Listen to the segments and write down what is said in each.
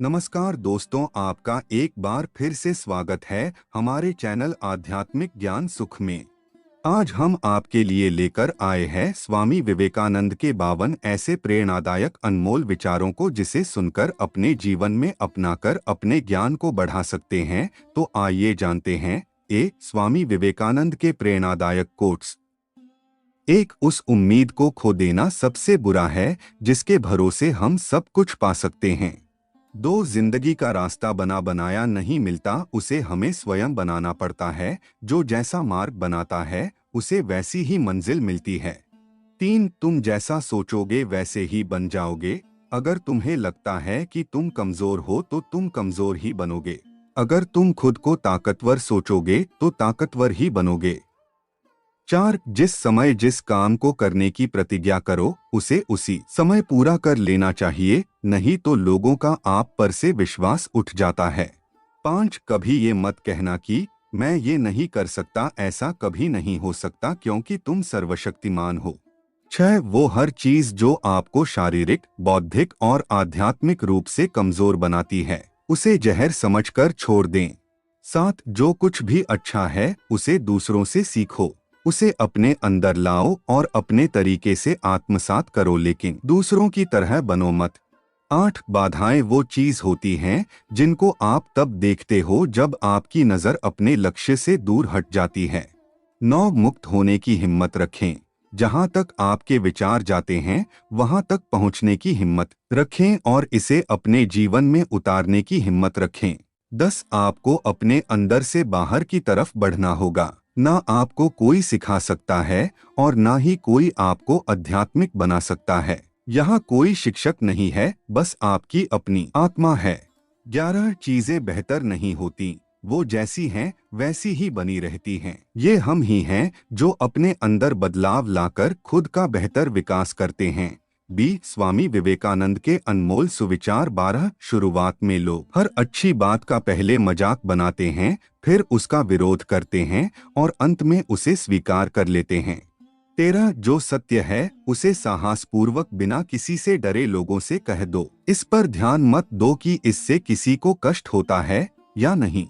नमस्कार दोस्तों, आपका एक बार फिर से स्वागत है हमारे चैनल आध्यात्मिक ज्ञान सुख में। आज हम आपके लिए लेकर आए हैं स्वामी विवेकानंद के 52 ऐसे प्रेरणादायक अनमोल विचारों को जिसे सुनकर अपने जीवन में अपनाकर अपने ज्ञान को बढ़ा सकते हैं। तो आइए जानते हैं। स्वामी विवेकानंद के प्रेरणादायक कोट्स। एक, उस उम्मीद को खो देना सबसे बुरा है जिसके भरोसे हम सब कुछ पा सकते हैं। 2, जिंदगी का रास्ता बना बनाया नहीं मिलता, उसे हमें स्वयं बनाना पड़ता है। जो जैसा मार्ग बनाता है उसे वैसी ही मंजिल मिलती है। 3, तुम जैसा सोचोगे वैसे ही बन जाओगे। अगर तुम्हें लगता है कि तुम कमजोर हो तो तुम कमजोर ही बनोगे। अगर तुम खुद को ताकतवर सोचोगे तो ताकतवर ही बनोगे। 4, जिस समय जिस काम को करने की प्रतिज्ञा करो उसे उसी समय पूरा कर लेना चाहिए, नहीं तो लोगों का आप पर से विश्वास उठ जाता है। 5, कभी ये मत कहना कि मैं ये नहीं कर सकता, ऐसा कभी नहीं हो सकता क्योंकि तुम सर्वशक्तिमान हो। 6, वो हर चीज जो आपको शारीरिक, बौद्धिक और आध्यात्मिक रूप से कमजोर बनाती है उसे जहर समझकर छोड़ दें। 7, जो कुछ भी अच्छा है उसे दूसरों से सीखो, उसे अपने अंदर लाओ और अपने तरीके से आत्मसात करो, लेकिन दूसरों की तरह बनो मत। 8, बाधाएं वो चीज होती हैं जिनको आप तब देखते हो जब आपकी नजर अपने लक्ष्य से दूर हट जाती है। 9, मुक्त होने की हिम्मत रखें, जहां तक आपके विचार जाते हैं वहां तक पहुंचने की हिम्मत रखें और इसे अपने जीवन में उतारने की हिम्मत रखें। 10, आपको अपने अंदर से बाहर की तरफ बढ़ना होगा। ना आपको कोई सिखा सकता है और ना ही कोई आपको आध्यात्मिक बना सकता है। यहाँ कोई शिक्षक नहीं है, बस आपकी अपनी आत्मा है। 11, चीजें बेहतर नहीं होती, वो जैसी हैं वैसी ही बनी रहती हैं। ये हम ही हैं जो अपने अंदर बदलाव लाकर खुद का बेहतर विकास करते हैं। स्वामी विवेकानंद के अनमोल सुविचार। 12, शुरुआत में लोग हर अच्छी बात का पहले मजाक बनाते हैं, फिर उसका विरोध करते हैं और अंत में उसे स्वीकार कर लेते हैं। 13, जो सत्य है उसे साहसपूर्वक बिना किसी से डरे लोगों से कह दो, इस पर ध्यान मत दो कि इससे किसी को कष्ट होता है या नहीं।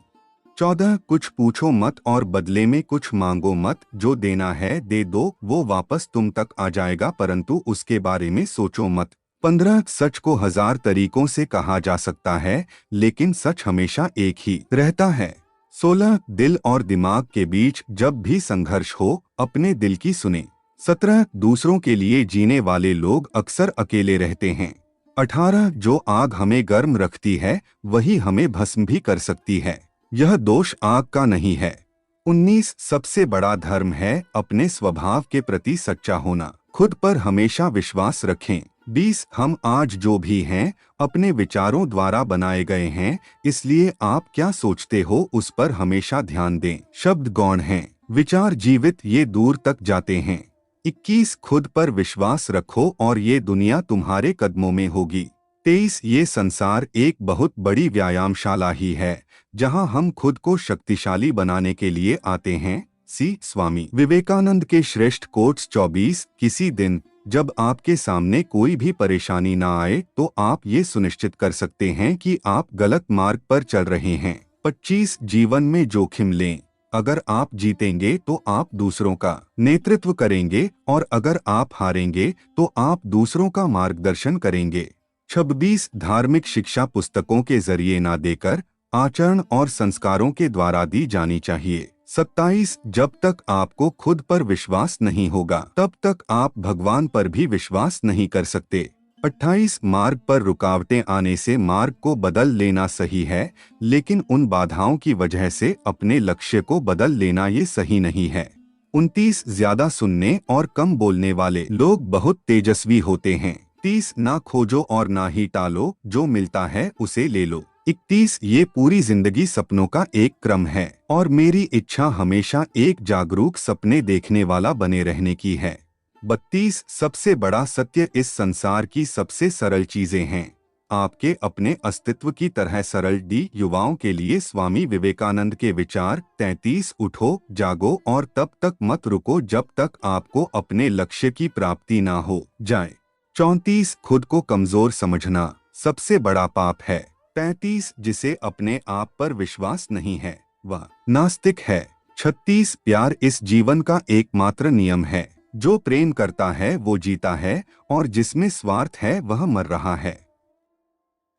14, कुछ पूछो मत और बदले में कुछ मांगो मत, जो देना है दे दो, वो वापस तुम तक आ जाएगा, परंतु उसके बारे में सोचो मत। 15, सच को 1000 तरीकों से कहा जा सकता है लेकिन सच हमेशा एक ही रहता है। 16, दिल और दिमाग के बीच जब भी संघर्ष हो अपने दिल की सुने। 17, दूसरों के लिए जीने वाले लोग अक्सर अकेले रहते हैं। 18, जो आग हमें गर्म रखती है वही हमें भस्म भी कर सकती है, यह दोष आग का नहीं है। 19, सबसे बड़ा धर्म है अपने स्वभाव के प्रति सच्चा होना, खुद पर हमेशा विश्वास रखें। 20, हम आज जो भी हैं अपने विचारों द्वारा बनाए गए हैं, इसलिए आप क्या सोचते हो उस पर हमेशा ध्यान दें। शब्द गौण हैं, विचार जीवित, ये दूर तक जाते हैं। 21, खुद पर विश्वास रखो और ये दुनिया तुम्हारे कदमों में होगी। 23, ये संसार एक बहुत बड़ी व्यायामशाला ही है जहां हम खुद को शक्तिशाली बनाने के लिए आते हैं। स्वामी विवेकानंद के श्रेष्ठ कोट्स। 24, किसी दिन जब आपके सामने कोई भी परेशानी ना आए तो आप ये सुनिश्चित कर सकते हैं कि आप गलत मार्ग पर चल रहे हैं। 25, जीवन में जोखिम लें, अगर आप जीतेंगे तो आप दूसरों का नेतृत्व करेंगे और अगर आप हारेंगे तो आप दूसरों का मार्गदर्शन करेंगे। 26, धार्मिक शिक्षा पुस्तकों के जरिए ना देकर आचरण और संस्कारों के द्वारा दी जानी चाहिए। 27, जब तक आपको खुद पर विश्वास नहीं होगा तब तक आप भगवान पर भी विश्वास नहीं कर सकते। 28, मार्ग पर रुकावटें आने से मार्ग को बदल लेना सही है, लेकिन उन बाधाओं की वजह से अपने लक्ष्य को बदल लेना ये सही नहीं है। 29, ज्यादा सुनने और कम बोलने वाले लोग बहुत तेजस्वी होते हैं। 30, ना खोजो और ना ही टालो, जो मिलता है उसे ले लो। 31, ये पूरी जिंदगी सपनों का एक क्रम है और मेरी इच्छा हमेशा एक जागरूक सपने देखने वाला बने रहने की है। 32, सबसे बड़ा सत्य इस संसार की सबसे सरल चीजें हैं, आपके अपने अस्तित्व की तरह सरल। युवाओं के लिए स्वामी विवेकानंद के विचार। 33, उठो, जागो और तब तक मत रुको जब तक आपको अपने लक्ष्य की प्राप्ति ना हो जाए। 34, खुद को कमजोर समझना सबसे बड़ा पाप है। 35 जिसे अपने आप पर विश्वास नहीं है वह नास्तिक है। 36 प्यार इस जीवन का एकमात्र नियम है। जो प्रेम करता है वो जीता है और जिसमें स्वार्थ है वह मर रहा है।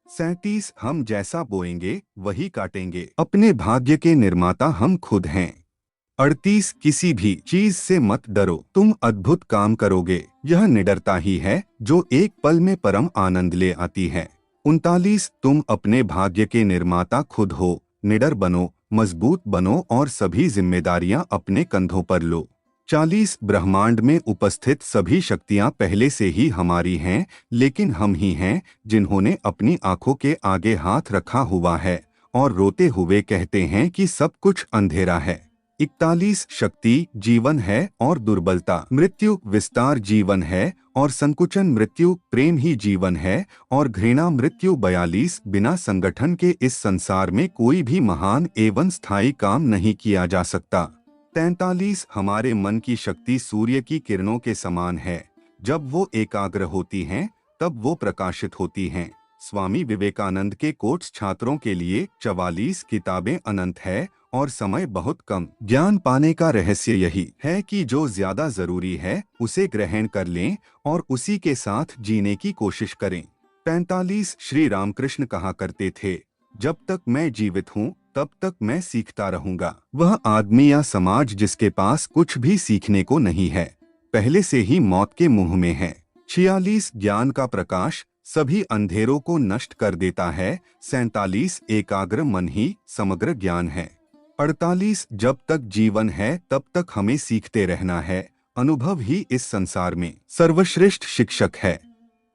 37 हम जैसा बोएंगे वही काटेंगे। अपने भाग्य के निर्माता हम खुद हैं। 38 किसी भी चीज से मत डरो, तुम अद्भुत काम करोगे। यह निडरता ही है जो एक पल में परम आनंद ले आती है। 39 तुम अपने भाग्य के निर्माता खुद हो। निडर बनो, मजबूत बनो और सभी जिम्मेदारियां अपने कंधों पर लो। 40 ब्रह्मांड में उपस्थित सभी शक्तियां पहले से ही हमारी हैं, लेकिन हम ही हैं जिन्होंने अपनी आंखों के आगे हाथ रखा हुआ है और रोते हुए कहते हैं कि सब कुछ अंधेरा है। 41 शक्ति जीवन है और दुर्बलता मृत्यु, विस्तार जीवन है और संकुचन मृत्यु, प्रेम ही जीवन है और घृणा मृत्यु। 42 बिना संगठन के इस संसार में कोई भी महान एवं स्थायी काम नहीं किया जा सकता। 43 हमारे मन की शक्ति सूर्य की किरणों के समान है। जब वो एकाग्र होती हैं, तब वो प्रकाशित होती हैं। स्वामी विवेकानंद के कोट्स छात्रों के लिए। 44 किताबें अनंत है और समय बहुत कम। ज्ञान पाने का रहस्य यही है कि जो ज्यादा जरूरी है उसे ग्रहण कर लें और उसी के साथ जीने की कोशिश करें। 45 श्री रामकृष्ण कहा करते थे, जब तक मैं जीवित हूँ तब तक मैं सीखता रहूंगा। वह आदमी या समाज जिसके पास कुछ भी सीखने को नहीं है, पहले से ही मौत के मुंह में है। 46 ज्ञान का प्रकाश सभी अंधेरों को नष्ट कर देता है। 47 एकाग्र मन ही समग्र ज्ञान है। 48 जब तक जीवन है तब तक हमें सीखते रहना है। अनुभव ही इस संसार में सर्वश्रेष्ठ शिक्षक है।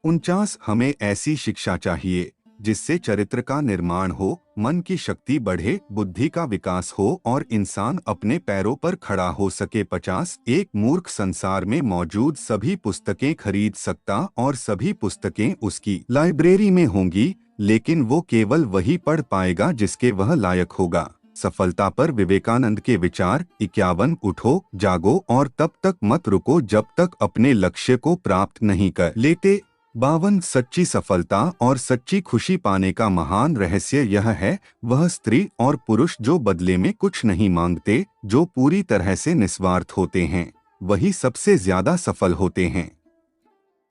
49 हमें ऐसी शिक्षा चाहिए जिससे चरित्र का निर्माण हो, मन की शक्ति बढ़े, बुद्धि का विकास हो और इंसान अपने पैरों पर खड़ा हो सके। 50 एक मूर्ख संसार में मौजूद सभी पुस्तकें खरीद सकता और सभी पुस्तकें उसकी लाइब्रेरी में होंगी, लेकिन वो केवल वही पढ़ पाएगा जिसके वह लायक होगा। सफलता पर विवेकानंद के विचार। 51 उठो, जागो और तब तक मत रुको जब तक अपने लक्ष्य को प्राप्त नहीं कर लेते। 52 सच्ची सफलता और सच्ची खुशी पाने का महान रहस्य यह है, वह स्त्री और पुरुष जो बदले में कुछ नहीं मांगते, जो पूरी तरह से निस्वार्थ होते हैं, वही सबसे ज्यादा सफल होते हैं।